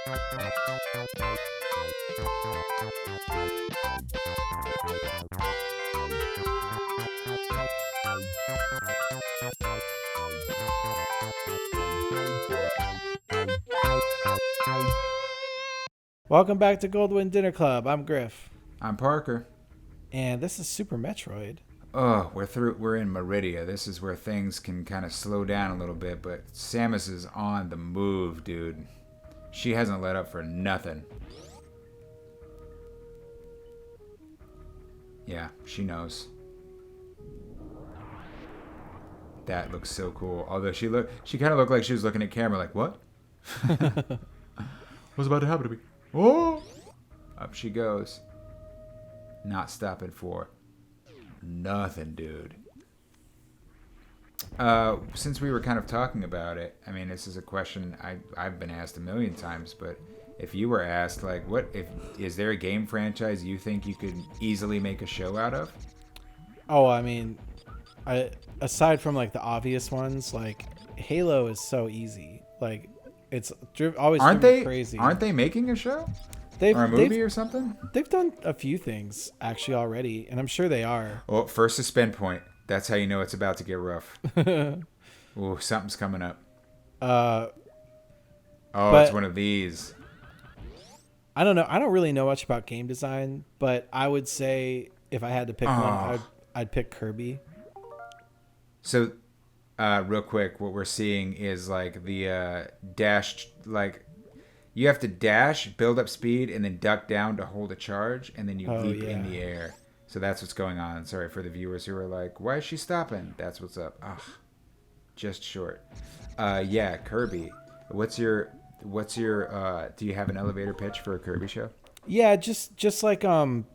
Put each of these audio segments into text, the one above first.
Welcome back to Goldwynn Dinner Club. I'm Grif. I'm Parker. And this is Super Metroid. Oh, we're in Meridia. This is where things can kind of slow down a little bit, but Samus is on the move, dude. She hasn't let up for nothing. Yeah, she knows. That looks so cool. Although she kind of looked like she was looking at camera like, what? What's about to happen to me? Oh! Up she goes. Not stopping for nothing, dude. Since we were kind of talking about it, I mean, this is a question I've been asked a million times, but if you were asked, like, is there a game franchise you think you could easily make a show out of? Oh, I mean, aside from like the obvious ones, like Halo is so easy. Like, it's always crazy. Aren't they making a show? Or a movie or something? They've done a few things actually already, and I'm sure they are. Well, first a spin point. That's how you know it's about to get rough. Ooh, something's coming up. It's one of these. I don't know. I don't really know much about game design, but I would say if I had to pick one, I'd pick Kirby. So, real quick, what we're seeing is like the dash, like you have to dash, build up speed, and then duck down to hold a charge, and then you leap in the air. So that's what's going on. Sorry for the viewers who are like, why is she stopping? That's what's up. Ugh, just short. Yeah, Kirby. What's your do you have an elevator pitch for a Kirby show? Yeah, just like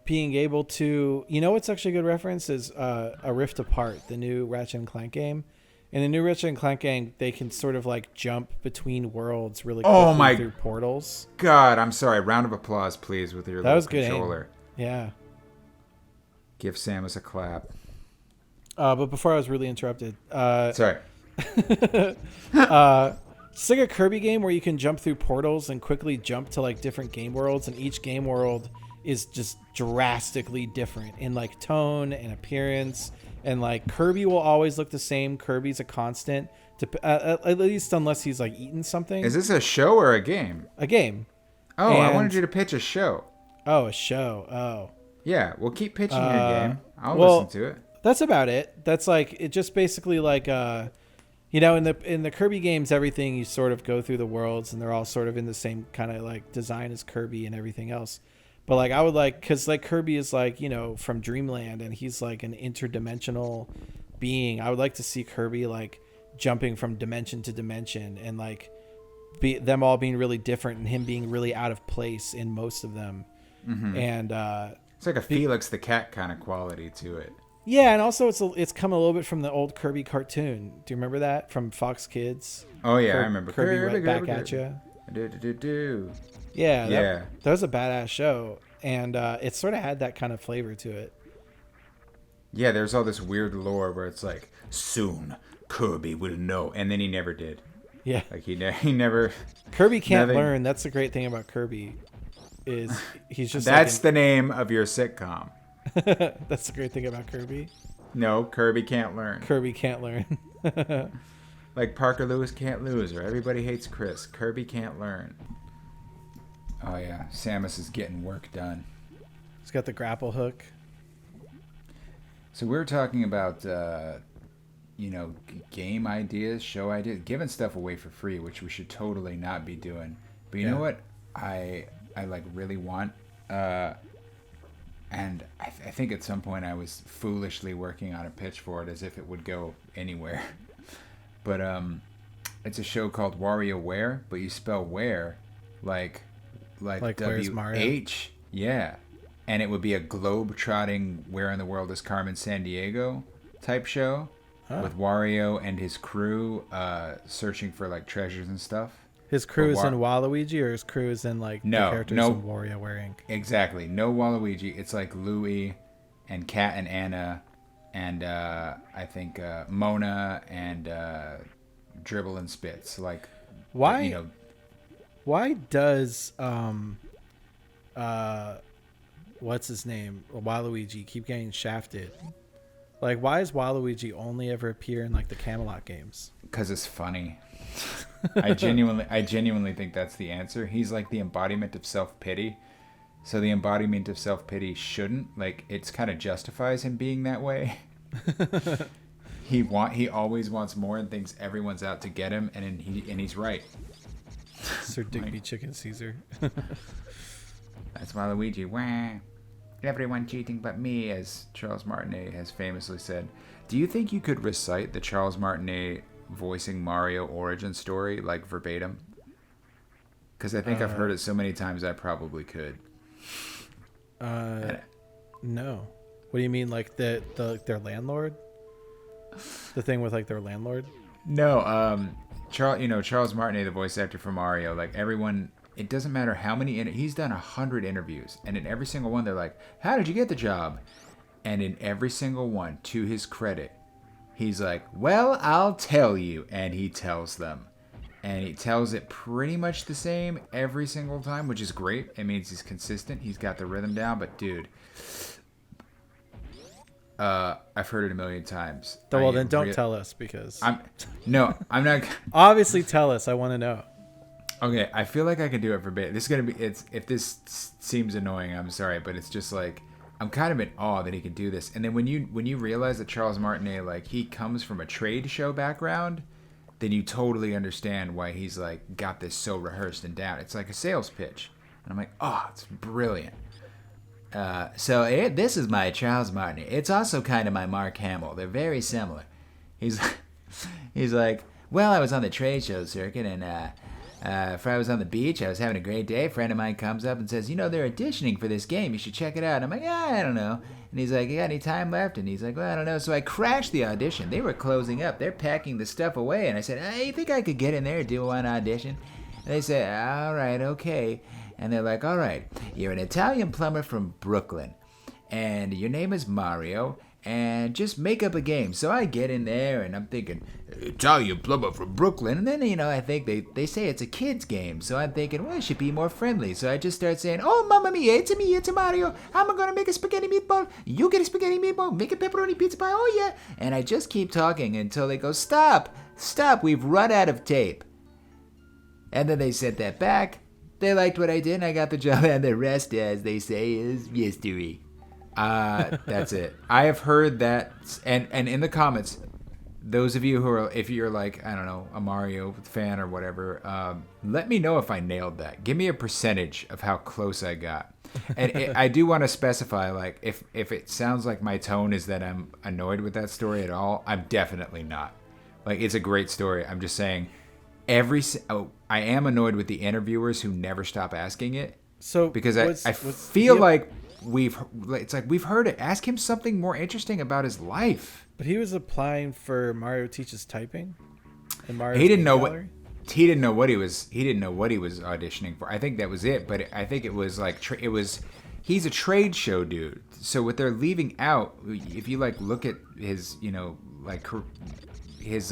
being able to, what's actually a good reference is A Rift Apart, the new Ratchet and Clank game. In the new Ratchet and Clank game, they can sort of like jump between worlds really quickly through portals. God, I'm sorry. Round of applause, please, with your little controller. Good aim. Yeah. Give Samus a clap. But before I was really interrupted. Sorry. It's like a Kirby game where you can jump through portals and quickly jump to like different game worlds, and each game world is just drastically different in like tone and appearance. And like Kirby will always look the same. Kirby's a constant, at least unless he's like eating something. Is this a show or a game? A game. Oh, I wanted you to pitch a show. Oh, a show. Oh. Yeah, well, keep pitching your game. I'll listen to it. That's about it. That's like it. Just basically like in the Kirby games, everything you sort of go through the worlds, and they're all sort of in the same kind of like design as Kirby and everything else. But like I would like, because like Kirby is like, from Dreamland, and he's like an interdimensional being. I would like to see Kirby like jumping from dimension to dimension, and like them all being really different, and him being really out of place in most of them. Mm-hmm. And it's like a Felix the Cat kind of quality to it. Yeah, and also it's come a little bit from the old Kirby cartoon. Do you remember that from Fox Kids? Oh yeah, I remember. Kirby right back at you. Yeah, that was a badass show, and it sort of had that kind of flavor to it. Yeah, there's all this weird lore where it's like, soon Kirby will know, and then he never did. Yeah, like he never. Kirby can't learn. That's the great thing about Kirby, is he's just. That's the name of your sitcom. That's the great thing about Kirby. No, Kirby can't learn. Kirby can't learn. Like Parker Lewis can't lose, or everybody hates Chris. Kirby can't learn. Oh yeah, Samus is getting work done. He's got the grapple hook. So we were talking about, game ideas, show ideas, giving stuff away for free, which we should totally not be doing. But you know what? I like really want. And I think at some point I was foolishly working on a pitch for it as if it would go anywhere. But it's a show called WarioWare, but you spell where like WH. Yeah. And it would be a globe-trotting Where in the World is Carmen Sandiego type show with Wario and his crew searching for like treasures and stuff. His crew is in Waluigi, or his crew is in like the characters in WarioWare Inc.? Exactly. No Waluigi. It's like Louie and Kat and Anna and I think Mona and Dribble and Spitz. Like, why? Why does what's his name, Waluigi, keep getting shafted? Like, why does Waluigi only ever appear in like the Camelot games? Because it's funny. I genuinely think that's the answer. He's like the embodiment of self-pity. So the embodiment of self-pity shouldn't, like, it's kind of justifies him being that way. He always wants more and thinks everyone's out to get him, and he's right. Sir Digby Chicken Caesar. That's Waluigi. Wah. Everyone cheating but me, as Charles Martinet has famously said. Do you think you could recite the Charles Martinet voicing Mario origin story like verbatim? Because I think I've heard it so many times I probably could. No. What do you mean, like their landlord? The thing with like their landlord? No, Charles Martinet, the voice actor for Mario, like everyone, it doesn't matter how many, he's done 100 interviews, and in every single one, they're like, how did you get the job? And in every single one, to his credit, he's like, well, I'll tell you, and he tells them. And he tells it pretty much the same every single time, which is great. It means he's consistent. He's got the rhythm down. But, dude, I've heard it a million times. Well, then don't tell us, because... I'm not... Obviously tell us. I want to know. Okay, I feel like I can do it verbatim. This is going to be... If this seems annoying, I'm sorry. But it's just like... I'm kind of in awe that he can do this. And then when you realize that Charles Martinet, like, he comes from a trade show background... then you totally understand why he's like got this so rehearsed and down. It's like a sales pitch. And I'm like, oh, it's brilliant. This is my Charles Martinet. It's also kind of my Mark Hamill. They're very similar. He's like, well, I was on the trade show circuit, and if I was on the beach, I was having a great day. A friend of mine comes up and says, they're auditioning for this game. You should check it out. And I'm like, I don't know. And he's like, you got any time left? And he's like, well, I don't know. So I crashed the audition. They were closing up. They're packing the stuff away. And I said, you think I could get in there and do one audition? And they said, all right, okay. And they're like, all right, you're an Italian plumber from Brooklyn. And your name is Mario. And just make up a game. So I get in there, and I'm thinking, Italian plumber from Brooklyn. And then, I think they say it's a kid's game. So I'm thinking, well, it should be more friendly. So I just start saying, oh, mamma mia, it's me, it's Mario. I'm going to make a spaghetti meatball. You get a spaghetti meatball. Make a pepperoni pizza pie. Oh, yeah. And I just keep talking until they go, stop, we've run out of tape. And then they sent that back. They liked what I did, and I got the job. And the rest, as they say, is mystery. That's it. I have heard that, and in the comments, those of you who are, if you're like, I don't know, a Mario fan or whatever, let me know if I nailed that. Give me a percentage of how close I got. And I do want to specify, like, if it sounds like my tone is that I'm annoyed with that story at all, I'm definitely not. Like, it's a great story. I'm just saying, I am annoyed with the interviewers who never stop asking it. So because I feel like we've heard it. Ask him something more interesting about his life. But he was applying for Mario Teaches Typing, and Mario. He didn't know what he was auditioning for. I think that was it. But I think it was like he's a trade show dude. So what they're leaving out, if you like look at his, his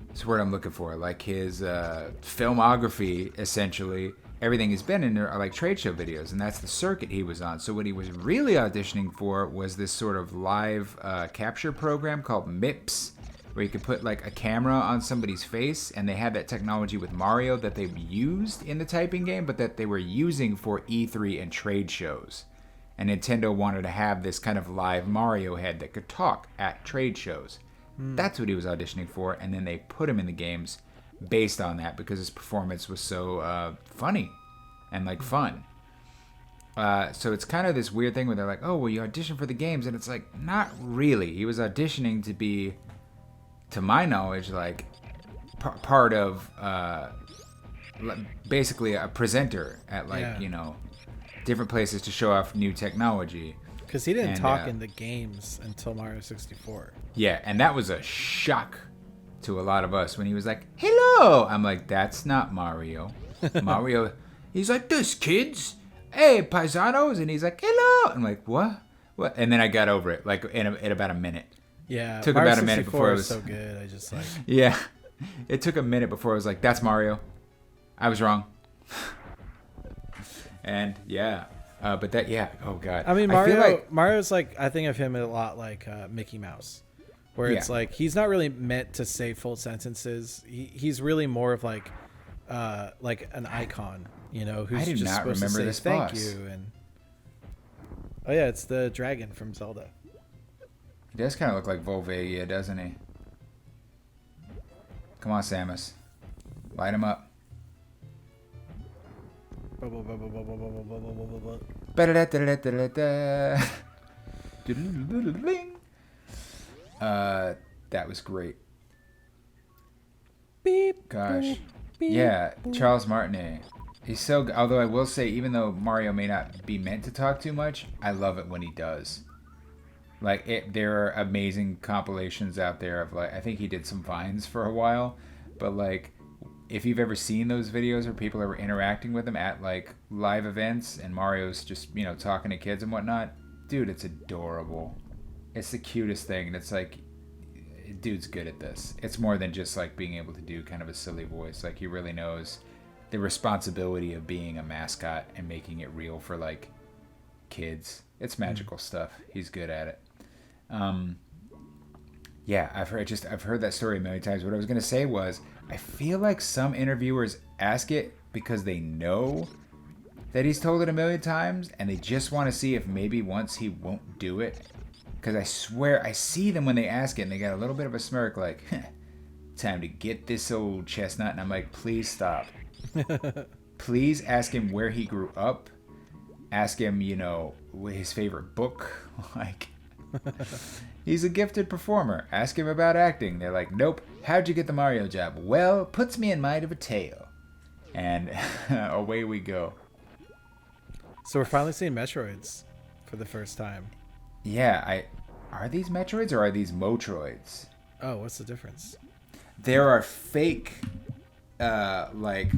what's the word I'm looking for? Like his filmography, essentially. Everything he's been in are like trade show videos, and that's the circuit he was on. So what he was really auditioning for was this sort of live capture program called MIPS, where you could put like a camera on somebody's face, and they had that technology with Mario that they used in the typing game, but that they were using for E3 and trade shows. And Nintendo wanted to have this kind of live Mario head that could talk at trade shows. That's what he was auditioning for, and then they put him in the games based on that because his performance was so funny and like fun. So it's kind of this weird thing where they're like, oh, well, you audition for the games, and it's like, not really. He was auditioning to be, to my knowledge, like part of basically a presenter at different places to show off new technology. Because he didn't talk in the games until Mario 64. Yeah, and that was a shock to a lot of us when he was like, hello. I'm like, that's not Mario. Mario, he's like, this kids. Hey, paisanos. And he's like, hello. I'm like, what? And then I got over it, like in about a minute. Yeah. It took Mario about a minute before it was so good. I just like. Yeah. It took a minute before I was like, that's Mario. I was wrong. And yeah, but that yeah. Oh god. I mean, I feel Mario's like, I think of him a lot like Mickey Mouse, where it's Yeah. like he's not really meant to say full sentences. He's really more of like an icon, you know, I who's do just not supposed to remember say this thank boss. you. And oh yeah, it's the dragon from Zelda. He does kind of look like Volvagia, doesn't he? Come on, Samus. Light him up. That was great. Beep. Gosh. Boop, beep, Yeah, boop. Charles Martinet. He's so. Although I will say, even though Mario may not be meant to talk too much, I love it when he does. Like there are amazing compilations out there of like I think he did some vines for a while, but like if you've ever seen those videos where people are interacting with him at like live events and Mario's just talking to kids and whatnot, dude, it's adorable. It's the cutest thing, and it's like, dude's good at this. It's more than just like being able to do kind of a silly voice. Like he really knows the responsibility of being a mascot and making it real for like kids. It's magical stuff. He's good at it. Yeah, I've heard that story a million times. What I was gonna say was, I feel like some interviewers ask it because they know that he's told it a million times, and they just want to see if maybe once he won't do it. Because I swear, I see them when they ask it, and they got a little bit of a smirk, like, time to get this old chestnut. And I'm like, please stop. Please ask him where he grew up. Ask him, his favorite book. Like, he's a gifted performer. Ask him about acting. They're like, nope. How'd you get the Mario job? Well, puts me in mind of a tale. And away we go. So we're finally seeing Metroids for the first time. Yeah, are these Metroids or are these Motroids? Oh, what's the difference? There are fake, like,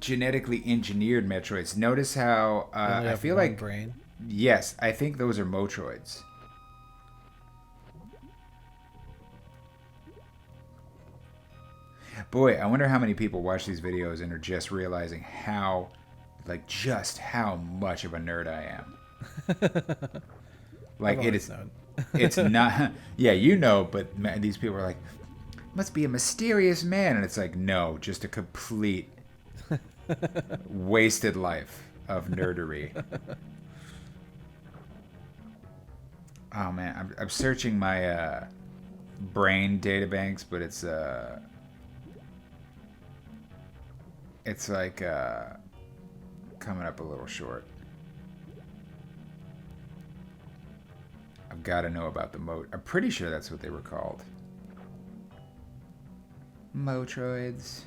genetically engineered Metroids. Notice how I feel like brain. Yes, I think those are Motroids. Boy, I wonder how many people watch these videos and are just realizing how much of a nerd I am. Like it is, it's not. Yeah, but these people are like, must be a mysterious man, and it's like, no, just a complete wasted life of nerdery. Oh man, I'm searching my brain databanks, but it's like coming up a little short. I've got to know about the I'm pretty sure that's what they were called. Motroids.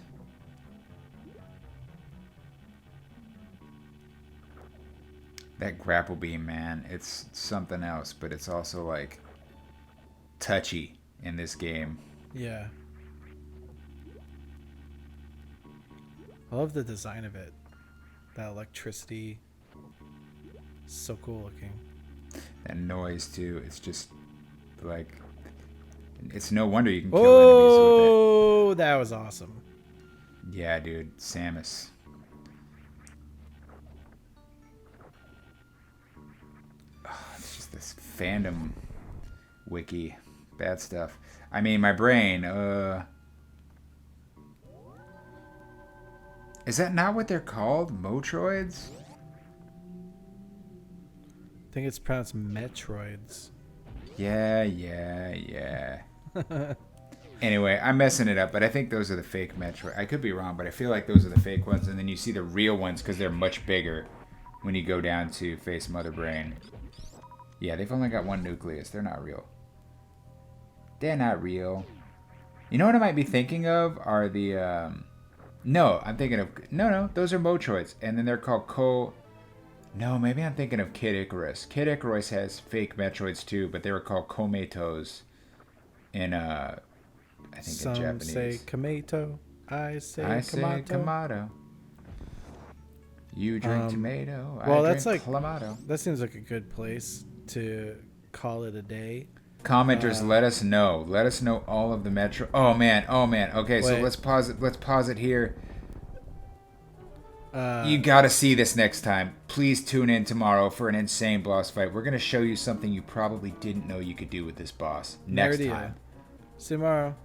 That grapple beam, man, it's something else, but it's also like touchy in this game. Yeah. I love the design of it. That electricity. So cool looking. That noise too. It's just like, it's no wonder you can kill enemies with it. Oh, that was awesome. Yeah, dude, Samus. Oh, it's just this fandom wiki, bad stuff. I mean, my brain. Is that not what they're called? Motroids? I think it's pronounced Metroids. Yeah. Anyway, I'm messing it up, but I think those are the fake Metroid. I could be wrong, but I feel like those are the fake ones, and then you see the real ones because they're much bigger when you go down to face Mother Brain. Yeah, they've only got one nucleus. They're not real. They're not real. You know what I might be thinking of are the... No, I'm thinking of... No, those are Motroids, and then they're called No, maybe I'm thinking of Kid Icarus. Kid Icarus has fake Metroids too, but they were called Komatos in I think Some in Japanese. say Kamato. I say Kamato. You drink tomato. Well, I that's drink like Clamato. That seems like a good place to call it a day. Commenters, let us know. Let us know all of the Metro. Oh man. Okay, so Wait. let's pause it. Let's pause it here. You gotta see this next time. Please tune in tomorrow for an insane boss fight. We're gonna show you something you probably didn't know you could do with this boss. Next time. See you tomorrow.